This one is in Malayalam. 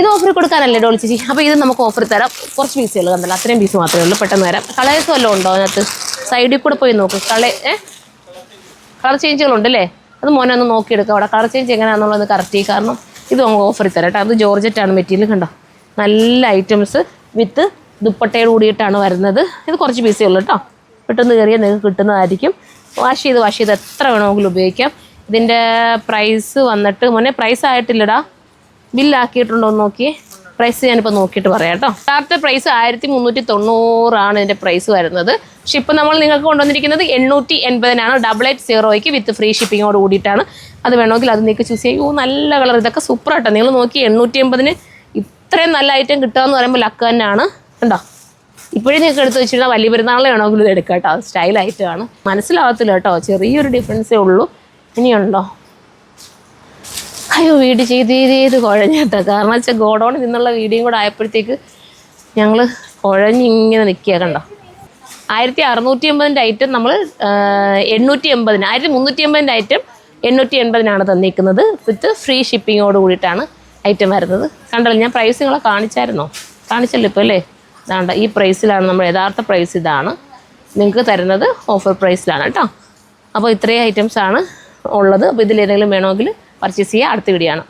ഇത് ഓഫർ കൊടുക്കാനല്ലേ ഡോളി ചേച്ചി? അപ്പോൾ ഇത് നമുക്ക് ഓഫർ തരാം. കുറച്ച് പീസുകൾ കണ്ടല്ലോ, അത്രയും പീസ് മാത്രമേ ഉള്ളൂ. പെട്ടെന്ന് തരാം. കളേഴ്സ് വല്ലതും ഉണ്ടോ അതിനകത്ത്? സൈഡിൽ കൂടെ പോയി നോക്ക്. കളർ ചേഞ്ചുകളുണ്ട് അല്ലേ? അത് മോനെ ഒന്ന് നോക്കിയെടുക്കാം. അവിടെ കളർ ചേഞ്ച് എങ്ങനെയാണെന്നുള്ളത് കറക്റ്റ് ചെയ്യും. കാരണം ഇത് നമുക്ക് ഓഫറിൽ തരാം കേട്ടോ. അത് ജോർജറ്റാണ് മെറ്റീരിയൽ. കണ്ടോ, നല്ല ഐറ്റംസ് വിത്ത് ദുപ്പട്ടയോട് കൂടിയിട്ടാണ് വരുന്നത്. ഇത് കുറച്ച് പീസേ ഉള്ളൂ കേട്ടോ. പെട്ടെന്ന് കയറിയാൽ നിങ്ങൾക്ക് കിട്ടുന്നതായിരിക്കും. വാഷ് ചെയ്ത് എത്ര വേണമെങ്കിലും ഉപയോഗിക്കാം. ഇതിൻ്റെ പ്രൈസ് വന്നിട്ട് മോനെ പ്രൈസ് ആയിട്ടില്ലടാ, ബില്ലാക്കിയിട്ടുണ്ടോ എന്ന് നോക്കി. പ്രൈസ് ഞാനിപ്പോൾ നോക്കിയിട്ട് പറയാം കേട്ടോ. യഥാർത്ഥ പ്രൈസ് 1390 ഇതിൻ്റെ പ്രൈസ് വരുന്നത്. പക്ഷെ ഇപ്പം നമ്മൾ നിങ്ങൾക്ക് കൊണ്ടുവന്നിരിക്കുന്നത് 880-നാണ്. 880 വിത്ത് ഫ്രീ ഷിപ്പിങ്ങോട് കൂടിയിട്ടാണ്. അത് വേണമെങ്കിൽ അത് നിങ്ങൾക്ക് ചൂസ് ചെയ്യും. നല്ല കളർ, ഇതൊക്കെ സൂപ്പറാട്ടോ. നിങ്ങൾ നോക്കി 880-ന് ഇത്രയും നല്ല ഐറ്റം കിട്ടുകയെന്ന് പറയുമ്പോൾ ലക്ക് തന്നെയാണ്. കണ്ടോ, ഇപ്പോഴും നിങ്ങൾക്ക് എടുത്ത് വെച്ചിരുന്നാൽ വലിയ പെരുന്നാളിൽ വേണമെങ്കിലും ഇത് എടുക്കാം കേട്ടോ. അത് സ്റ്റൈലായിട്ടാണ്. മനസ്സിലാവത്തില്ല കേട്ടോ, ചെറിയൊരു ഡിഫറൻസേ ഉള്ളൂ. ഇനിയുണ്ടോ? അയ്യോ, വീഡിയോ ചെയ്ത് കുഴഞ്ഞേട്ടോ. കാരണം വെച്ചാൽ ഗോഡൗണിൽ നിന്നുള്ള വീഡിയോയും കൂടെ ആയപ്പോഴത്തേക്ക് ഞങ്ങൾ കുഴഞ്ഞിങ്ങനെ നിൽക്കുക. കണ്ടോ, 1680-ൻ്റെ ഐറ്റം നമ്മൾ 880-ന്, 1380-ൻ്റെ ഐറ്റം 880-നാണ് തന്നിരിക്കുന്നത്. വിത്ത് ഫ്രീ ഷിപ്പിങ്ങോട് കൂടിയിട്ടാണ് ഐറ്റം വരുന്നത്. കണ്ടല്ലോ, ഞാൻ പ്രൈസ് നിങ്ങളെ കാണിച്ചായിരുന്നോ? കാണിച്ചല്ലോ ഇപ്പോൾ അല്ലേ? ഇതാണ്ട് ഈ പ്രൈസിലാണ് നമ്മൾ യഥാർത്ഥ പ്രൈസ്. ഇതാണ് നിങ്ങൾക്ക് തരുന്നത് ഓഫർ പ്രൈസിലാണ് കേട്ടോ. അപ്പോൾ ഇത്രയും ഐറ്റംസാണ് ഉള്ളത്. അപ്പോൾ ഇതിലേതെങ്കിലും വേണമെങ്കിൽ പർച്ചേസ് ചെയ്യുക. അടുത്ത വീഡിയോ ആണ്.